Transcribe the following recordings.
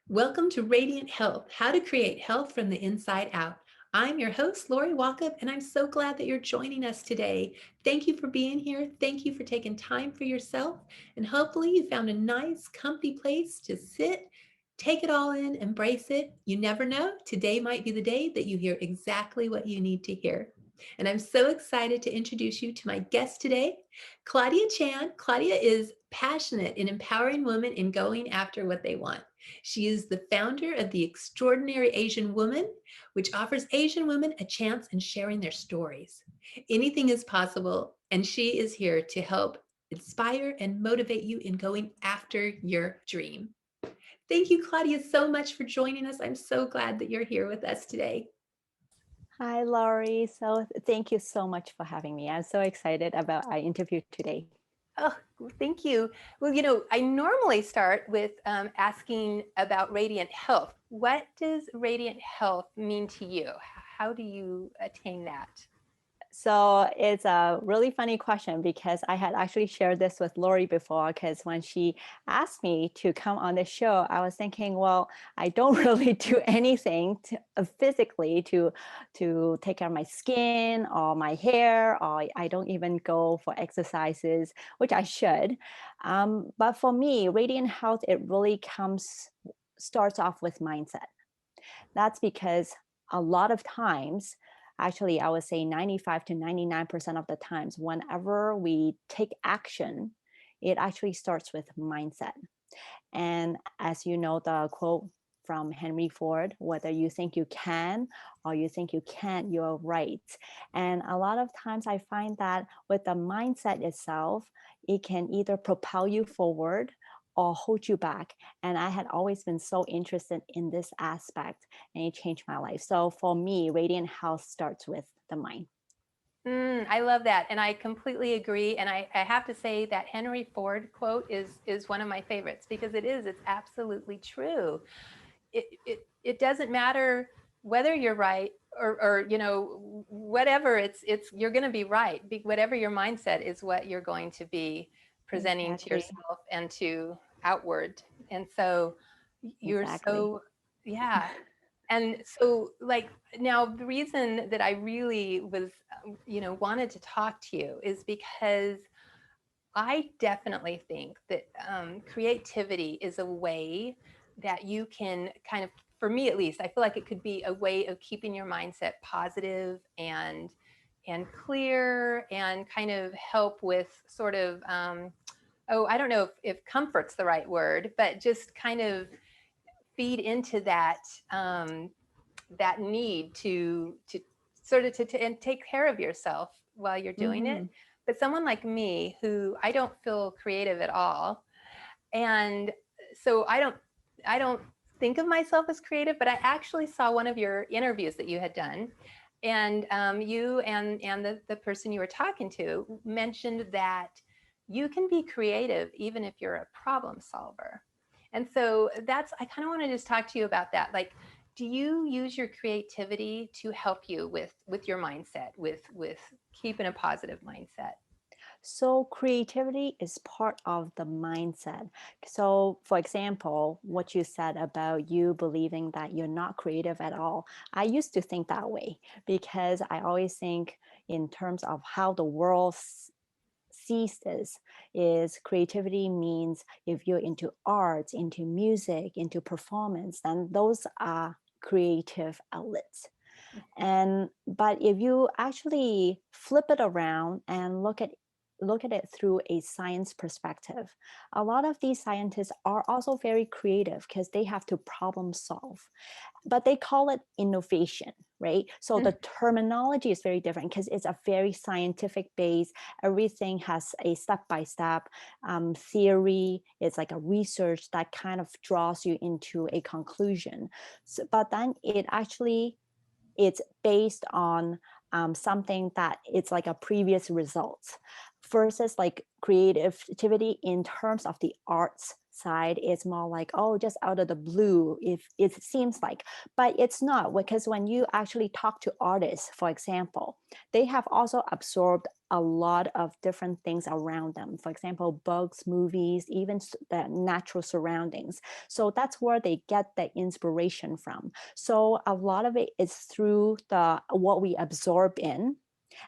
Welcome to Radiant Health, how to create health from the inside out. I'm your host, Lori Walkup, and I'm so glad that you're joining us today. Thank you for being here. Thank you for taking time for yourself. And hopefully you found a nice, comfy place to sit, take it all in, embrace it. You never know. Today might be the day that you hear exactly what you need to hear. And I'm so excited to introduce you to my guest today, Claudia Chan. Claudia is passionate in empowering women in going after what they want. She is the founder of the Extraordinary Asian Woman, which offers Asian women a chance in sharing their stories. Anything is possible, and she is here to help inspire and motivate you in going after your dream. Thank you, Claudia, so much for joining us. I'm so glad that you're here with us today. Hi, Laurie. Thank you so much for having me. I'm so excited about our interview today. Oh, thank you. Well, I normally start with asking about radiant health. What does radiant health mean to you? How do you attain that? So it's a really funny question because I had actually shared this with Lori before, because when she asked me to come on the show, I was thinking, well, I don't really do anything physically to take care of my skin or my hair, or I don't even go for exercises, which I should. But for me, radiant health, it really starts off with mindset. That's because a lot of times, actually, I would say 95 to 99% of the times, whenever we take action, it actually starts with mindset. And as you know, the quote from Henry Ford, whether you think you can or you think you can't, you're right. And a lot of times I find that with the mindset itself, it can either propel you forward or hold you back. And I had always been so interested in this aspect, and it changed my life. So for me, radiant health starts with the mind. I love that, and I completely agree. And I have to say that Henry Ford quote is one of my favorites because it's absolutely true. It doesn't matter whether you're right or whatever. It's you're going to be right. Whatever your mindset is, what you're going to be presenting to Exactly. yourself and to outward. And so you're Exactly. so yeah. And so, like, now the reason that I really was, wanted to talk to you is because I definitely think that creativity is a way that you can kind of, for me at least, I feel like it could be a way of keeping your mindset positive and clear, and kind of help with sort of, I don't know if comfort's the right word, but just kind of feed into that need to sort of to and take care of yourself while you're doing it. Mm-hmm. But someone like me, who I don't feel creative at all, and so I don't think of myself as creative, but I actually saw one of your interviews that you had done, and you and the person you were talking to mentioned that you can be creative even if you're a problem solver. And so that's, I kind of want to just talk to you about that. Like, do you use your creativity to help you with your mindset, with keeping a positive mindset? So creativity is part of the mindset. So for example, what you said about you believing that you're not creative at all, I used to think that way because I always think in terms of how the world sees this is creativity means if you're into arts, into music, into performance, then those are creative outlets. And but if you actually flip it around and look at it through a science perspective, a lot of these scientists are also very creative because they have to problem solve, but they call it innovation, right? So the terminology is very different because it's a very scientific base. Everything has a step-by-step theory. It's like a research that kind of draws you into a conclusion. So, but then it's based on something that it's like a previous result versus like creativity in terms of the arts side is more like, oh, just out of the blue, if it seems like, but it's not, because when you actually talk to artists, for example, they have also absorbed a lot of different things around them. For example, books, movies, even the natural surroundings. So that's where they get the inspiration from. So a lot of it is through the what we absorb in,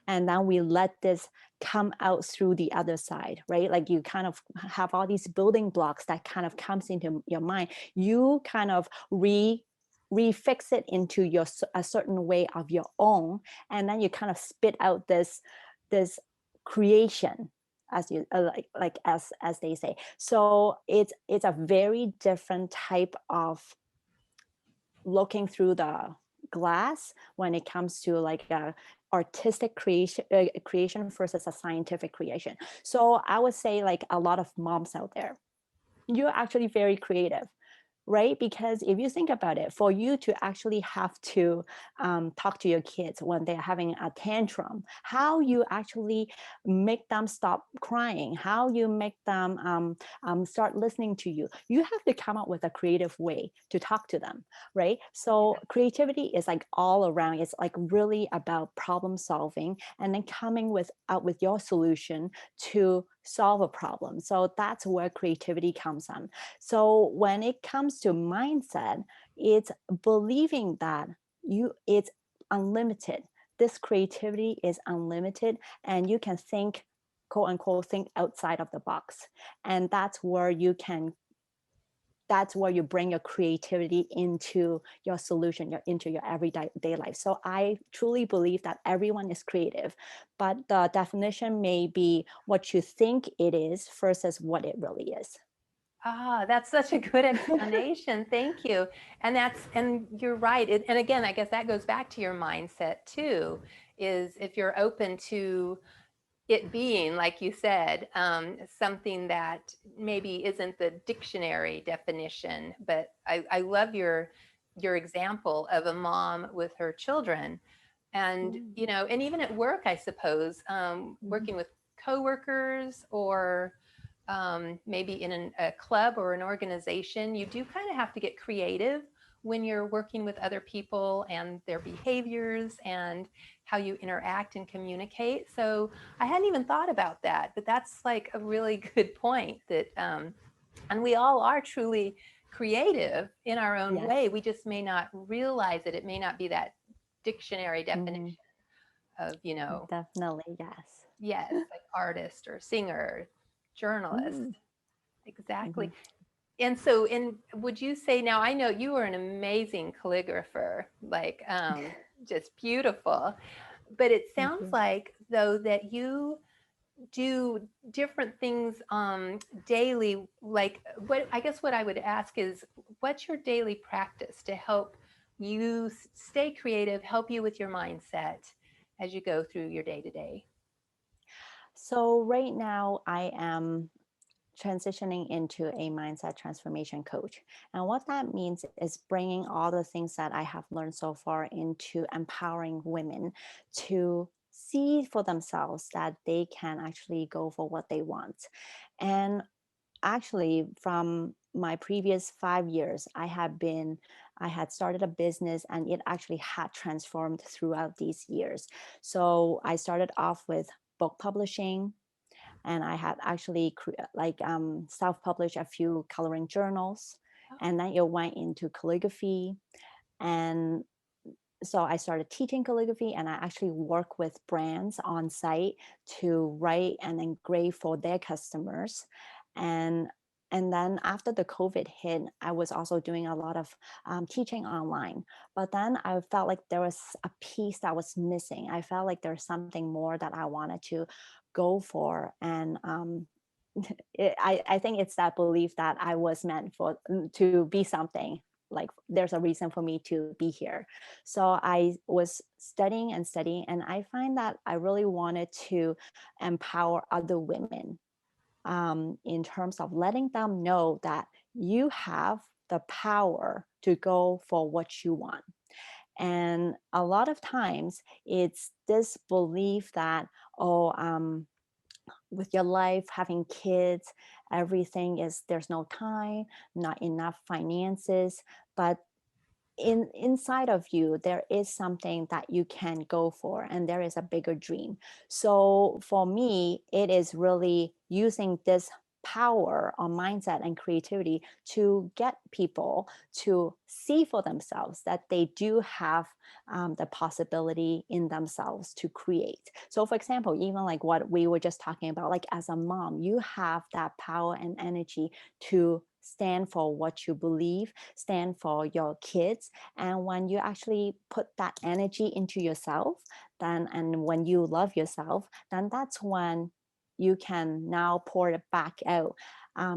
and then we let this come out through the other side, right? Like you kind of have all these building blocks that kind of comes into your mind. You kind of refix it into your a certain way of your own, and then you kind of spit out this creation, as you like as they say. So it's a very different type of looking through the glass when it comes to like a artistic creation versus a scientific creation. So I would say, like, a lot of moms out there, you're actually very creative, right? Because if you think about it, for you to actually have to talk to your kids when they're having a tantrum, how you actually make them stop crying, how you make them start listening to you, you have to come up with a creative way to talk to them, right? So creativity is like all around. It's like really about problem solving and then coming with out with your solution to solve a problem. So that's where creativity comes from. So when it comes to mindset, it's believing that it's unlimited. This creativity is unlimited, and you can think, quote unquote, think outside of the box. And that's where you bring your creativity into your solution, into your everyday life. So I truly believe that everyone is creative, but the definition may be what you think it is versus what it really is. Ah, that's such a good explanation. Thank you. And you're right. And again, I guess that goes back to your mindset too, is if you're open to it being, like you said, something that maybe isn't the dictionary definition. But I love your example of a mom with her children, and Mm, and even at work, I suppose, mhm. working with coworkers or maybe in a club or an organization, you do kind of have to get creative when you're working with other people and their behaviors and how you interact and communicate. So I hadn't even thought about that, but that's like a really good point that, and we all are truly creative in our own Yes. way. We just may not realize it. It may not be that dictionary definition Mhm. of, Definitely, yes. yes, like artist or singer, journalist. Mm, Exactly. mhm. And so, would you say, now I know you are an amazing calligrapher, like just beautiful, but it Thank sounds you. like though that you do different things daily. Like, what I guess what I would ask is, what's your daily practice to help you stay creative, help you with your mindset as you go through your day to day? So right now I am transitioning into a mindset transformation coach. And what that means is bringing all the things that I have learned so far into empowering women to see for themselves that they can actually go for what they want. And actually, from my previous 5 years, I had started a business, and it actually had transformed throughout these years. So I started off with book publishing, and I had actually self-published a few coloring journals, and then it went into calligraphy. And so I started teaching calligraphy, and I actually work with brands on site to write and engrave for their customers. And and then after the COVID hit, I was also doing a lot of teaching online. But then I felt like there was a piece that was missing. I felt like there's something more that I wanted to go for. And I think it's that belief that I was meant for to be something. Like there's a reason for me to be here. So I was studying and studying, and I find that I really wanted to empower other women in terms of letting them know that you have the power to go for what you want. And a lot of times it's this belief that, oh, with your life, having kids, everything is there's no time, not enough finances, but inside of you there is something that you can go for, and there is a bigger dream. So for me, it is really using this power on mindset and creativity to get people to see for themselves that they do have the possibility in themselves to create. So for example, even like what we were just talking about, like as a mom, you have that power and energy to stand for what you believe, stand for your kids. And when you actually put that energy into yourself, then, and when you love yourself, then that's when you can now pour it back out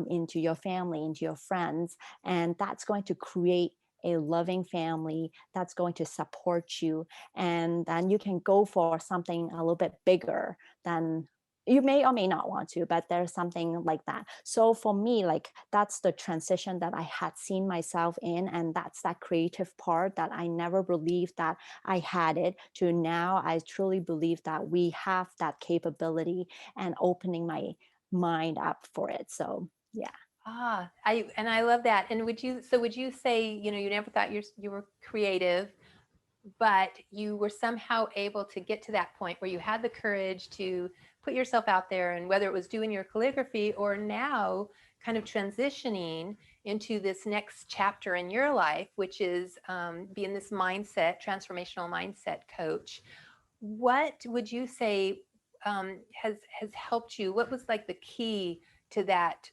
into your family, into your friends. And that's going to create a loving family that's going to support you. And then you can go for something a little bit bigger than you may or may not want to, but there's something like that. So for me, like that's the transition that I had seen myself in, and that's that creative part that I never believed that I had it, to now I truly believe that we have that capability, and opening my mind up for it. So yeah. I love that. And would you say, you never thought you were creative, but you were somehow able to get to that point where you had the courage to put yourself out there, and whether it was doing your calligraphy or now kind of transitioning into this next chapter in your life, which is being this transformational mindset coach. What would you say has helped you? What was like the key to that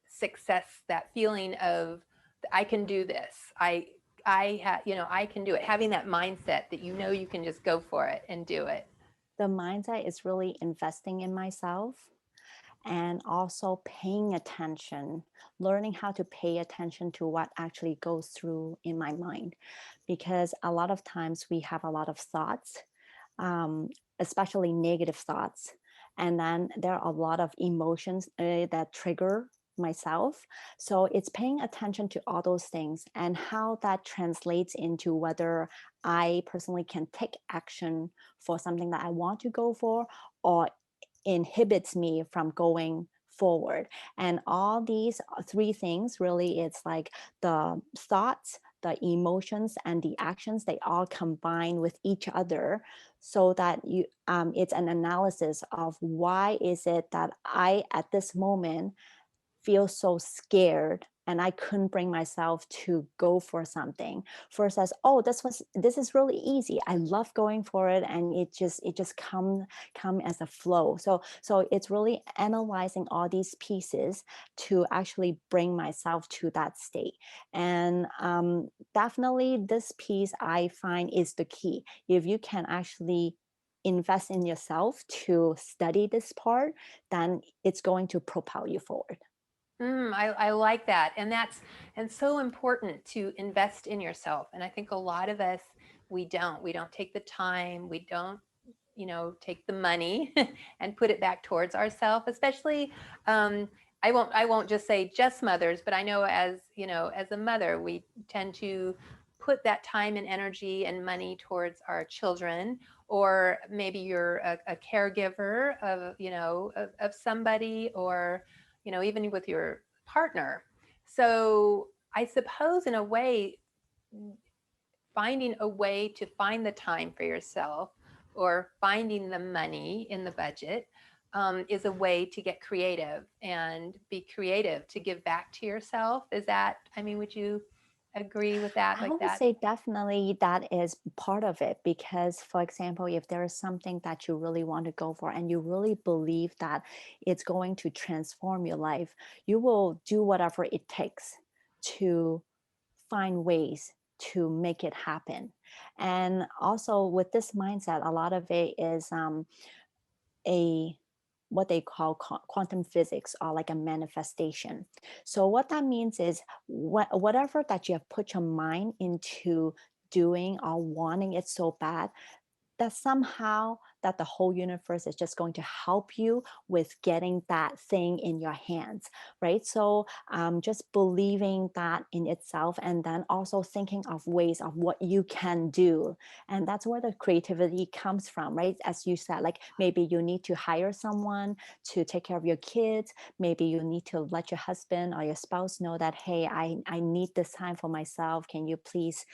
success, that feeling of I can do this. I can do it. Having that mindset that you can just go for it and do it. The mindset is really investing in myself, and also paying attention, learning how to pay attention to what actually goes through in my mind. Because a lot of times we have a lot of thoughts, um, especially negative thoughts. And then there are a lot of emotions that trigger myself. So it's paying attention to all those things and how that translates into whether I personally can take action for something that I want to go for, or inhibits me from going forward. And all these three things really, it's like the thoughts, the emotions, and the actions, they all combine with each other, so that you it's an analysis of why is it that I at this moment feel so scared and I couldn't bring myself to go for something, versus, oh, this is really easy, I love going for it, and it just come as a flow. So it's really analyzing all these pieces to actually bring myself to that state. And definitely this piece I find is the key. If you can actually invest in yourself to study this part, then it's going to propel you forward. I like that. And so important to invest in yourself. And I think a lot of us, we don't take the time, we don't, take the money and put it back towards ourselves, especially, I won't just say just mothers, but I know as a mother, we tend to put that time and energy and money towards our children, or maybe you're a caregiver of somebody, or even with your partner. So I suppose in a way, finding a way to find the time for yourself, or finding the money in the budget, is a way to get creative and be creative to give back to yourself. Would you agree with that, I like would that? say definitely that is part of it, because, for example, if there is something that you really want to go for and you really believe that it's going to transform your life, you will do whatever it takes to find ways to make it happen. And also with this mindset, a lot of it is a what they call quantum physics, or like a manifestation. So what that means is whatever that you have put your mind into doing or wanting it so bad, that somehow that the whole universe is just going to help you with getting that thing in your hands, right? So just believing that in itself, and then also thinking of ways of what you can do. And that's where the creativity comes from, right? As you said, like maybe you need to hire someone to take care of your kids. Maybe you need to let your husband or your spouse know that, hey, I need this time for myself. Can you please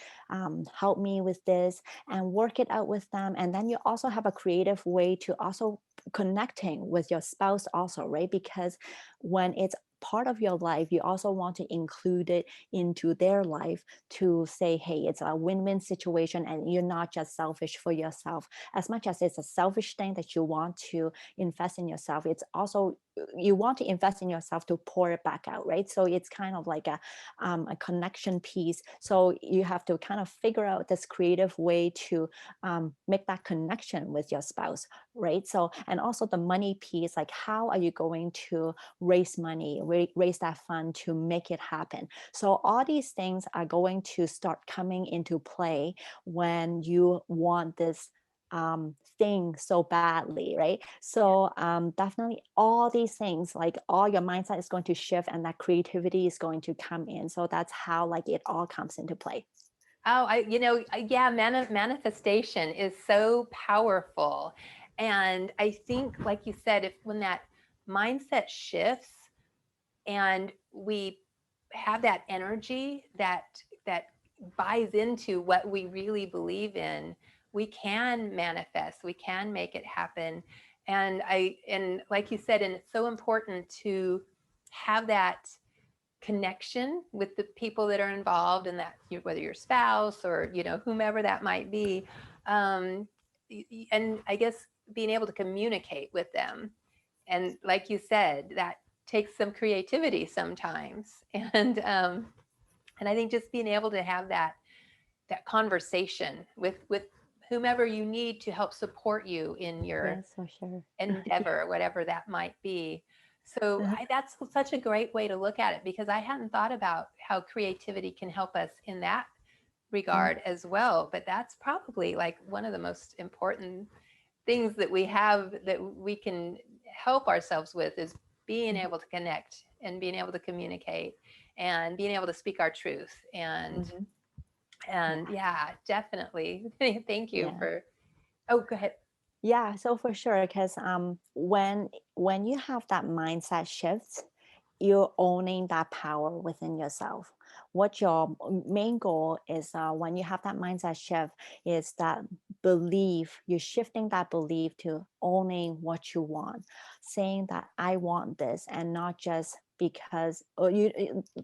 help me with this, and work it out with them? And then you also have a creative way to also connecting with your spouse also, right? Because when it's part of your life, you also want to include it into their life to say, hey, it's a win-win situation and you're not just selfish for yourself. As much as it's a selfish thing that you want to invest in yourself, it's also you want to invest in yourself to pour it back out, right? So it's kind of like a connection piece. So you have to kind of figure out this creative way to make that connection with your spouse, right? So, and also the money piece, like how are you going to raise money, raise that fund to make it happen? So all these things are going to start coming into play when you want this thing so badly, right? So definitely all these things, like all your mindset is going to shift, and that creativity is going to come in. So that's how like it all comes into play. Oh, yeah, manifestation is so powerful. And I think, like you said, if when that mindset shifts and we have that energy that buys into what we really believe in, we can manifest, we can make it happen. And like you said, and it's so important to have that connection with the people that are involved in that, whether your spouse or whomever that might be, um, and I guess being able to communicate with them. And like you said, that takes some creativity sometimes. And I think just being able to have that conversation with whomever you need to help support you in your Yes, for sure. endeavor, whatever that might be. So Yeah. that's such a great way to look at it, because I hadn't thought about how creativity can help us in that Mhm. regard as well. But that's probably like one of the most important things that we have that we can help ourselves with, is being Mhm. able to connect and being able to communicate and being able to speak our truth. and Mhm. and Yeah. yeah, definitely. Thank you Yeah. for. Oh, go ahead. Yeah, so for sure, because when you have that mindset shift, you're owning that power within yourself. What your main goal is, when you have that mindset shift, is that belief. You're shifting that belief to owning what you want, saying that I want this, and not just because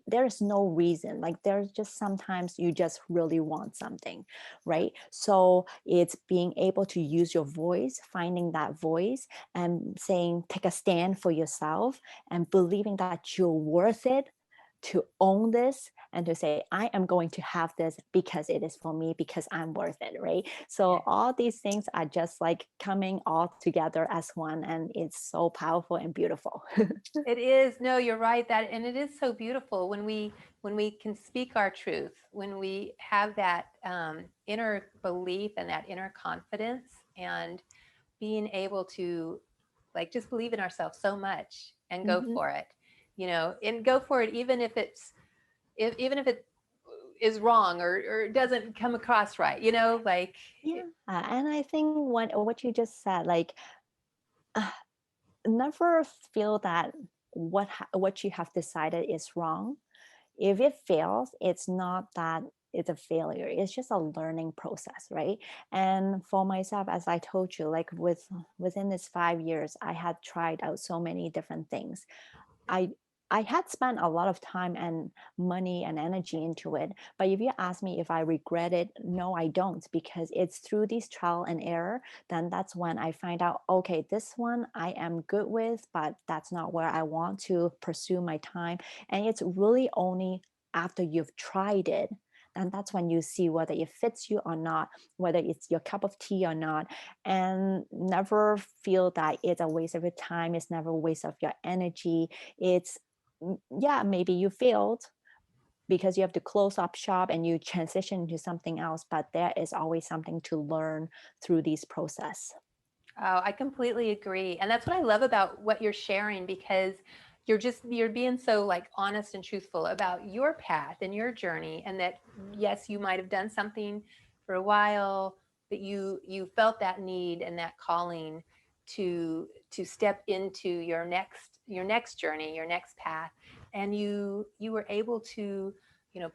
there is no reason. Like there's just sometimes you just really want something, right? So it's being able to use your voice, finding that voice, and saying, take a stand for yourself, and believing that you're worth it to own this, and to say, I am going to have this because it is for me, because I'm worth it, right? Yeah. So all these things are just like coming all together as one, and it's so powerful and beautiful. It is. No, you're right. That, and it is so beautiful when we can speak our truth, when we have that inner belief and that inner confidence, and being able to like just believe in ourselves so much and go Mhm. for it, and go for it, even if it's even if it is wrong, or doesn't come across right, like Yeah, and I think what you just said, like, uh, never feel that what you have decided is wrong. If it fails, it's not that it's a failure. It's just a learning process, right? And for myself, as I told you, like within this 5 years, I had tried out so many different things. I I had spent a lot of time and money and energy into it. But if you ask me if I regret it, no, I don't, because it's through these trial and error, then that's when I find out, okay, this one I am good with, but that's not where I want to pursue my time. And it's really only after you've tried it, and that's when you see whether it fits you or not, whether it's your cup of tea or not. And never feel that it's a waste of your time, it's never a waste of your energy. It's yeah, maybe you failed because you have to close up shop and you transition to something else, but there is always something to learn through this process. Oh, I completely agree. And that's what I love about what you're sharing, because you're being so like honest and truthful about your path and your journey, and that yes, you might have done something for a while, but you felt that need and that calling to step into your next journey, your next path, and you were able to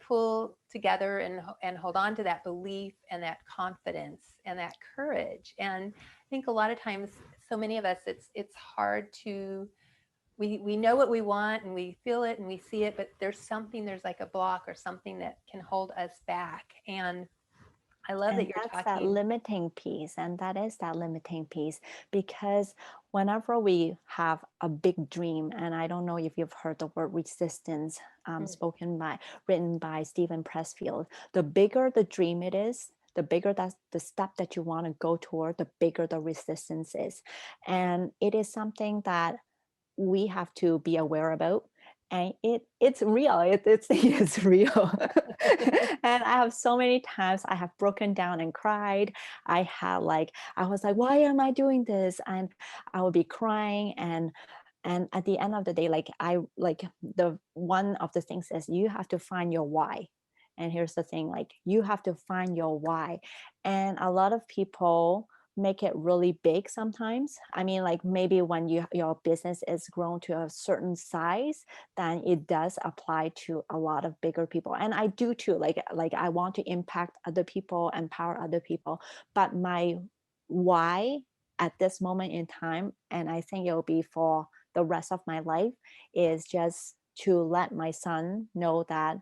pull together and hold on to that belief and that confidence and that courage. And I think a lot of times, so many of us, it's hard to we know what we want and we feel it and we see it, but there's like a block or something that can hold us back. And I love that And you're that's that talking. limiting piece. And that is that limiting piece because whenever we have a big dream, and I don't know if you've heard the word resistance Mm, spoken by, written by Stephen Pressfield, the bigger the dream it is, the bigger that's the step that you want to go toward, the bigger the resistance is. And it is something that we have to be aware about, and it's real. It's real. And I have so many times I have broken down and cried. I was like, why am I doing this? And I would be crying, and at the end of the day, the one of the things is you have to find your why. And here's the thing, like, you have to find your why. And a lot of people make it really big sometimes. I mean, like, maybe when your business is grown to a certain size, then it does apply to a lot of bigger people. And I do too. Like I want to impact other people, empower other people. But my why at this moment in time, and I think it'll be for the rest of my life, is just to let my son know that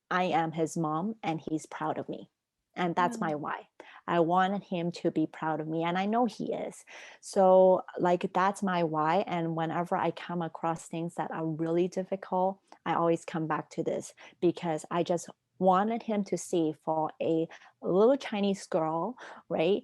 I am his mom and he's proud of me. And that's my mm, why. I wanted him to be proud of me, and I know he is. So, like, that's my why. And whenever I come across things that are really difficult, I always come back to this because I just wanted him to see, for a little Chinese girl, right,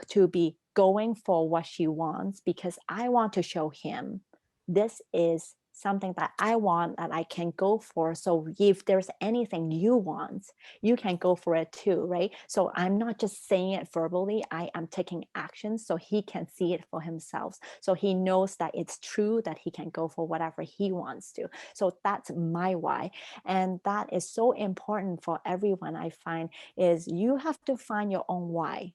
to be going for what she wants, because I want to show him this is something that I want, that I can go for. So if there's anything you want, you can go for it too, right? So I'm not just saying it verbally, I am taking action so he can see it for himself. So he knows that it's true, that he can go for whatever he wants to. So that's my why. And that is so important for everyone, I find, is you have to find your own why,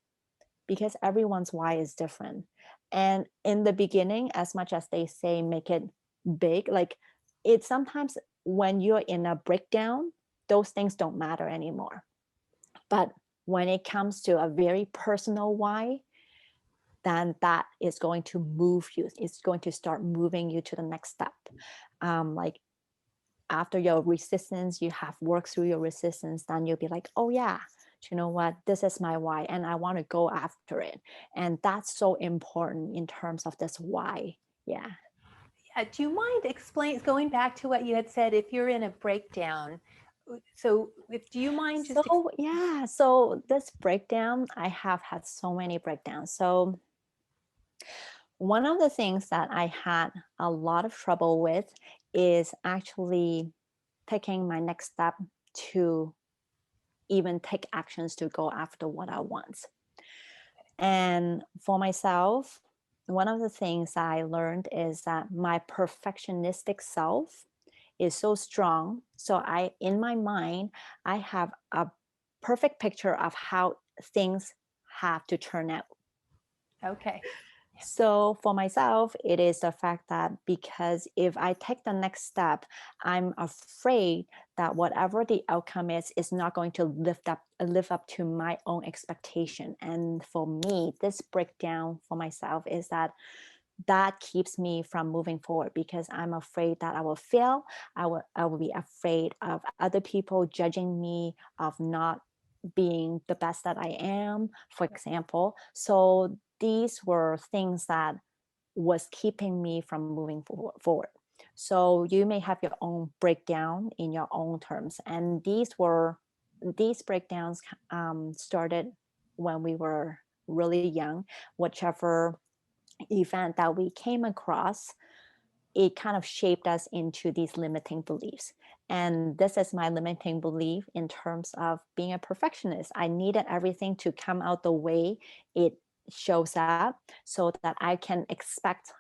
because everyone's why is different. And in the beginning, as much as they say make it big, like, it sometimes, when you're in a breakdown, those things don't matter anymore. But when it comes to a very personal why, then that is going to move you. It's going to start moving you to the next step. Like, after your resistance, you have worked through your resistance, then you'll be like, oh yeah, you know what, this is my why and I want to go after it. And that's so important in terms of this why. Yeah. yeah, do you mind explain going back to what you had said, if you're in a breakdown? So if do you mind So just yeah, so this breakdown, I have had so many breakdowns. So one of the things that I had a lot of trouble with is actually taking my next step to even take actions to go after what I want. And for myself, one of the things I learned is that my perfectionistic self is so strong. So in my mind, I have a perfect picture of how things have to turn out. okay. So for myself, it is the fact that, because if I take the next step, I'm afraid that whatever the outcome is not going to live up to my own expectation. And for me, this breakdown for myself is that keeps me from moving forward, because I'm afraid that I will fail. I will be afraid of other people judging me, of not being the best that I am, for example. So these were things that was keeping me from moving forward. So you may have your own breakdown in your own terms, and these breakdowns started when we were really young. Whichever event that we came across, it kind of shaped us into these limiting beliefs. And this is my limiting belief in terms of being a perfectionist. I needed everything to come out the way it shows up so that I can expect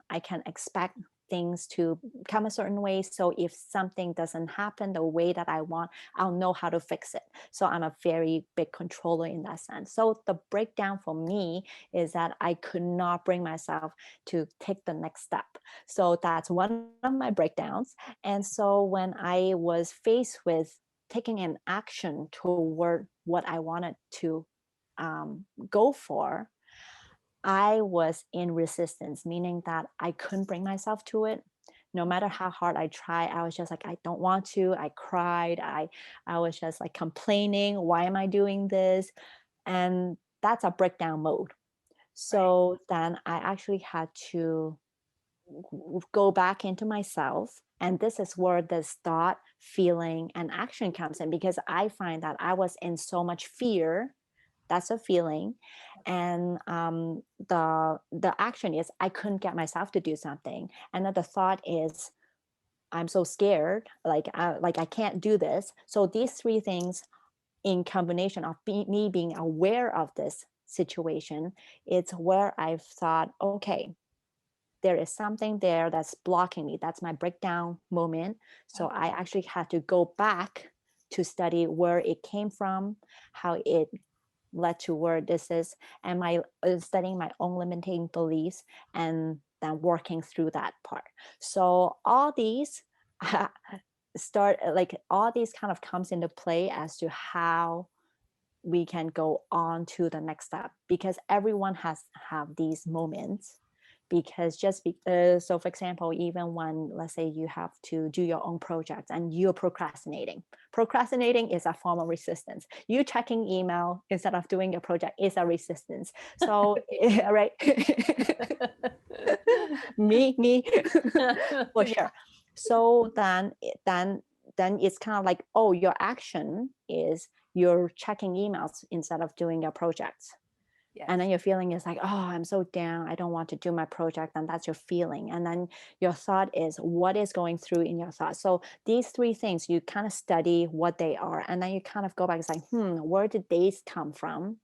things to come a certain way. So if something doesn't happen the way that I want, I'll know how to fix it. So I'm a very big controller in that sense. So the breakdown for me is that I could not bring myself to take the next step. So that's one of my breakdowns. And so when I was faced with taking an action toward what I wanted to go for, I was in resistance, meaning that I couldn't bring myself to it. No matter how hard I try, I was just like, I don't want to. I cried. I was just like complaining. Why am I doing this? And that's a breakdown mode. Right. So then I actually had to go back into myself. And this is where this thought, feeling, and action comes in, because I find that I was in so much fear. That's a feeling. And the action is I couldn't get myself to do something. And then the thought is I'm so scared, like I can't do this. So these three things in combination of me being aware of this situation, it's where I've thought, okay, there is something there that's blocking me. That's my breakdown moment. So I Okay. actually had to go back to study where it came from, how it led to where this is, and my studying my own limiting beliefs, and then working through that part. So all these start like all these kind of comes into play as to how we can go on to the next step, because everyone has have these moments. Because so for example, even when, let's say, you have to do your own project and you're procrastinating is a form of resistance. You checking email instead of doing your project is a resistance. So right. Me for Yeah. sure. So then it's kind of like, oh, your action is you're checking emails instead of doing your projects. And Yes. then your feeling is like, oh, I'm so down, I don't want to do my project. And that's your feeling. And then your thought is what is going through in your thoughts. So these three things, you kind of study what they are, and then you kind of go back and say, where did these come from?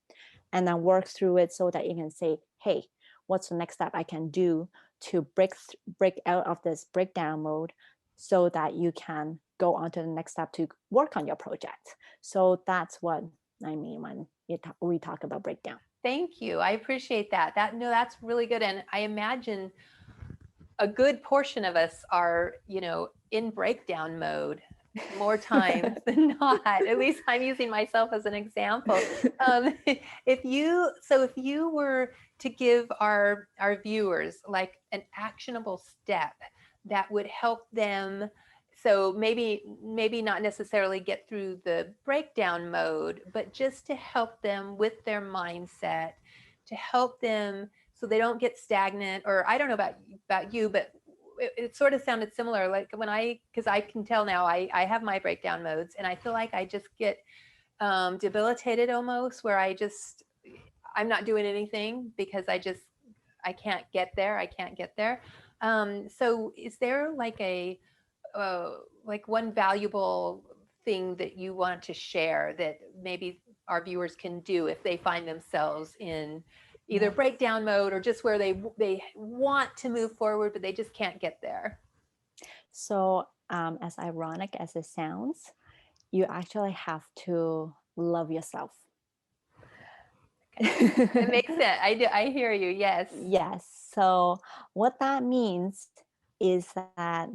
And then work through it so that you can say, hey, what's the next step I can do to break out of this breakdown mode, so that you can go on to the next step to work on your project. So that's what I mean when we talk about breakdown. Thank you. I appreciate that. No, that's really good. And I imagine a good portion of us are, in breakdown mode more times than not. At least I'm using myself as an example. If you were to give our viewers like an actionable step that would help them, so maybe not necessarily get through the breakdown mode, but just to help them with their mindset, to help them so they don't get stagnant. Or I don't know about you, but it sort of sounded similar. Like because I can tell now, I have my breakdown modes, and I feel like I just get debilitated almost, where I'm not doing anything because I can't get there. I can't get there. So is there uh, like one valuable thing that you want to share that maybe our viewers can do if they find themselves in either Yes. breakdown mode or just where they want to move forward but they just can't get there? So, as ironic as it sounds, you actually have to love yourself. Okay, it makes sense. I hear you. Yes. Yes. So, what that means is that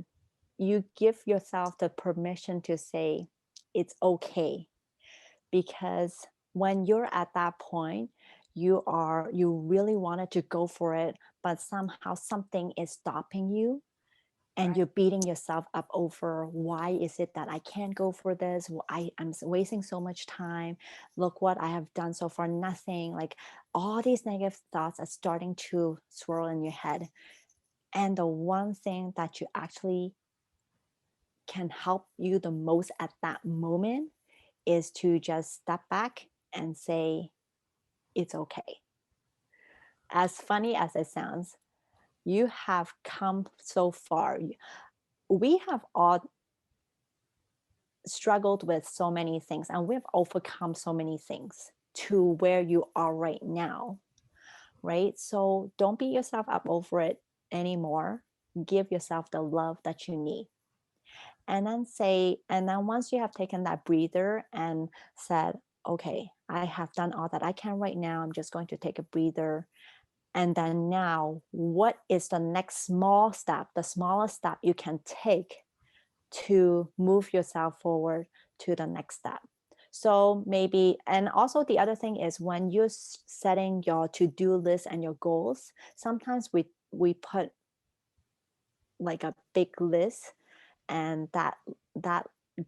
you give yourself the permission to say it's okay. Because when you're at that point, you really wanted to go for it, but somehow something is stopping you, and Right. you're beating yourself up over, why is it that I can't go for this? I'm wasting so much time. Look what I have done so far, nothing. Like, all these negative thoughts are starting to swirl in your head. And the one thing that you actually can help you the most at that moment is to just step back and say, it's okay. As funny as it sounds, you have come so far. We have all struggled with so many things, and we've overcome so many things to where you are right now. right? So don't beat yourself up over it anymore. Give yourself the love that you need. And then once you have taken that breather and said, okay, I have done all that I can right now, I'm just going to take a breather. And then now, what is the next small step, the smallest step you can take to move yourself forward to the next step? So maybe, and also the other thing is when you're setting your to-do list and your goals, sometimes we put like a big list, and that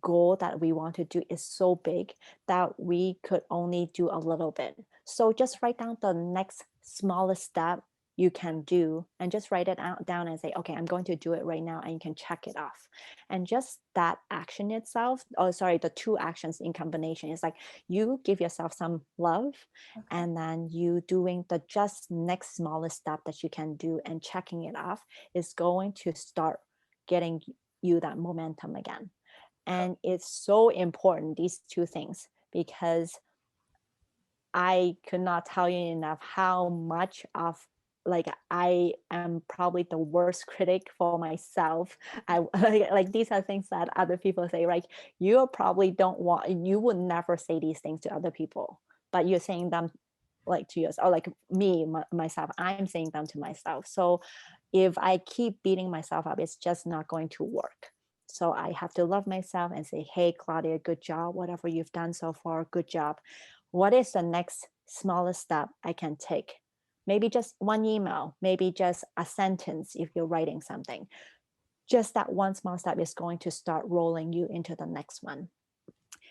goal that we want to do is so big that we could only do a little bit. So just write down the next smallest step you can do, and just write it out down and say, okay, I'm going to do it right now, and you can check it off. And just that action itself, oh sorry, the two actions in combination is like you give yourself some love, Okay. and then you doing the just next smallest step that you can do and checking it off is going to start getting you that momentum again. Oh, And it's so important, these two things, because I could not tell you enough how much of, like, I am probably the worst critic for myself. I like these are things that other people say, like you probably don't want, you would never say these things to other people, but you're saying them like to yourself, or like me, myself, I'm saying them to myself. So if I keep beating myself up, it's just not going to work. So I have to love myself and say, hey, Claudia, good job. Whatever you've done so far, good job. What is the next smallest step I can take? Maybe just one email, maybe just a sentence if you're writing something. Just that one small step is going to start rolling you into the next one.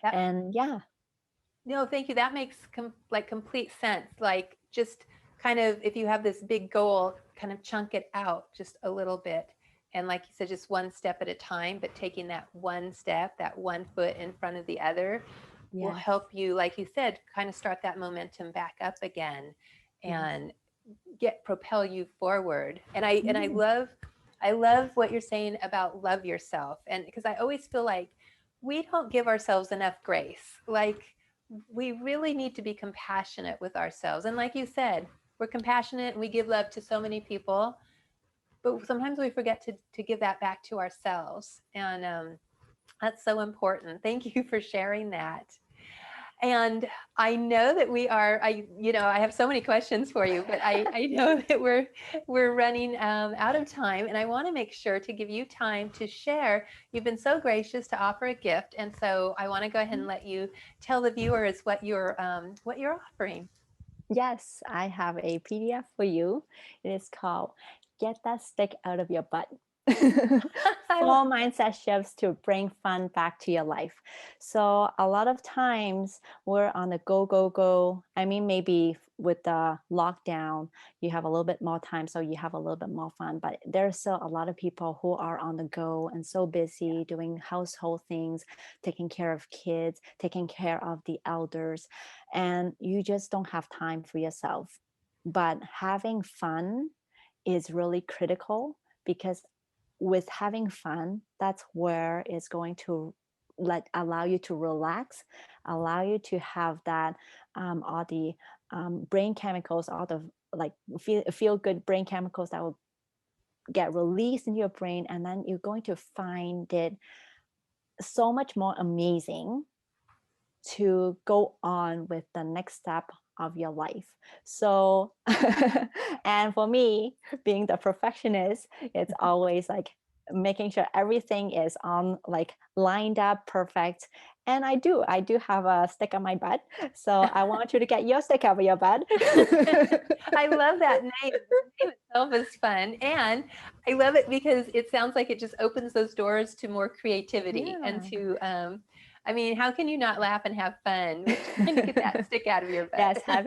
that And yeah, no, thank you. That makes like complete sense. Like just kind of if you have this big goal, kind of chunk it out just a little bit. And like you said, just one step at a time, but taking that one step, that one foot in front of the other will yes, help you, like you said, kind of start that momentum back up again yes. and get propel you forward. And Mm, I love what you're saying about love yourself. And because I always feel like we don't give ourselves enough grace. Like we really need to be compassionate with ourselves. And like you said, we're compassionate and we give love to so many people, but sometimes we forget to give that back to ourselves. And that's so important. Thank you for sharing that. And I know that we are, I have so many questions for you, but I know that we're running out of time, and I want to make sure to give you time to share. You've been so gracious to offer a gift, and so I want to go ahead and let you tell the viewers what you're offering. yes, I have a PDF for you. It is called Get That Stick Out of Your Butt. I love Four mindset shifts to bring fun back to your life. So, a lot of times we're on the go, go, go. I mean, maybe with the lockdown, you have a little bit more time, so you have a little bit more fun. But there's still a lot of people who are on the go and so busy doing household things, taking care of kids, taking care of the elders, and you just don't have time for yourself. But having fun is really critical, because with having fun, that's where it's going to let allow you to relax, allow you to have that all the brain chemicals, all the like feel good brain chemicals that will get released in your brain, and then you're going to find it so much more amazing to go on with the next step of your life. So, and for me, being the perfectionist, it's always like making sure everything is on, like lined up perfect. And I do have a stick on my butt. So I want you to get your stick out of your butt. I love that name. The name itself is fun. And I love it because it sounds like it just opens those doors to more creativity and Yeah. to, I mean, how can you not laugh and have fun with trying to get that stick out of your Yes, butt?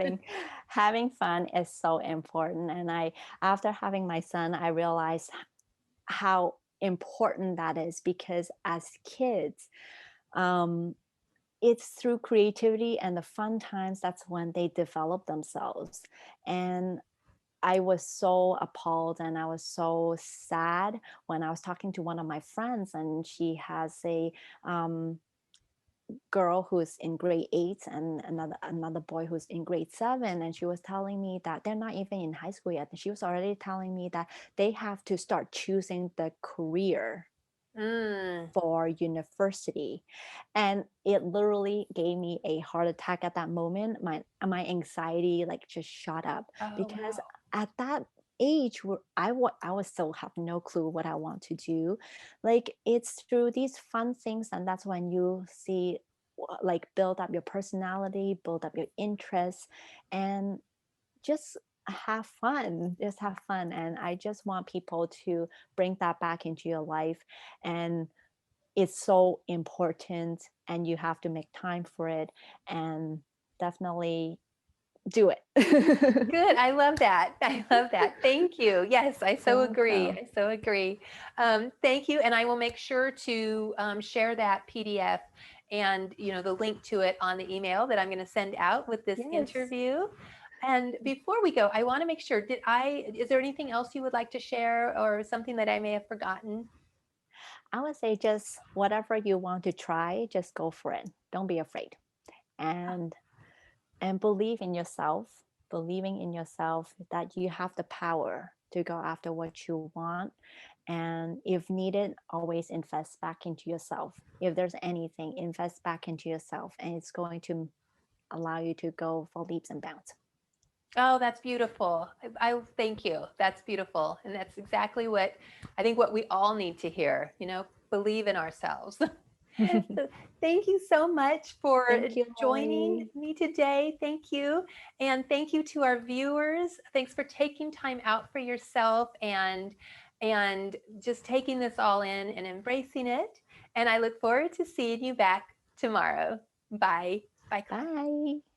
having fun is so important. And I, after having my son, I realized how important that is, because as kids, um, it's through creativity and the fun times that's when they develop themselves. And I was so appalled and I was so sad when I was talking to one of my friends, and she has a girl who's in grade 8 and another boy who's in grade 7, and she was telling me that they're not even in high school yet, and she was already telling me that they have to start choosing the career Mm. for university. And it literally gave me a heart attack at that moment. My anxiety like just shot up, Oh, because wow. at that age where I was still have no clue what I want to do. Like, it's through these fun things, and that's when you see like build up your personality, build up your interests, and just have fun. And I just want people to bring that back into your life. And it's so important, and you have to make time for it, and definitely do it. Good. I love that. I love that. Thank you. Yes, I You're so agree. welcome. I so agree. Thank you. And I will make sure to share that PDF and the link to it on the email that I'm going to send out with this Yes. interview. And before we go, I want to make sure, is there anything else you would like to share or something that I may have forgotten? I would say just whatever you want to try, just go for it. Don't be afraid. And believe in yourself, believing in yourself that you have the power to go after what you want. And if needed, always invest back into yourself. If there's anything, invest back into yourself, and it's going to allow you to go for leaps and bounds. Oh, that's beautiful. I thank you. That's beautiful. And that's exactly what we all need to hear, believe in ourselves. So thank you so much for Thank you, joining Lori. me today. Thank you. And thank you to our viewers. Thanks for taking time out for yourself and just taking this all in and embracing it. And I look forward to seeing you back tomorrow. Bye. Bye, Claudia. Bye.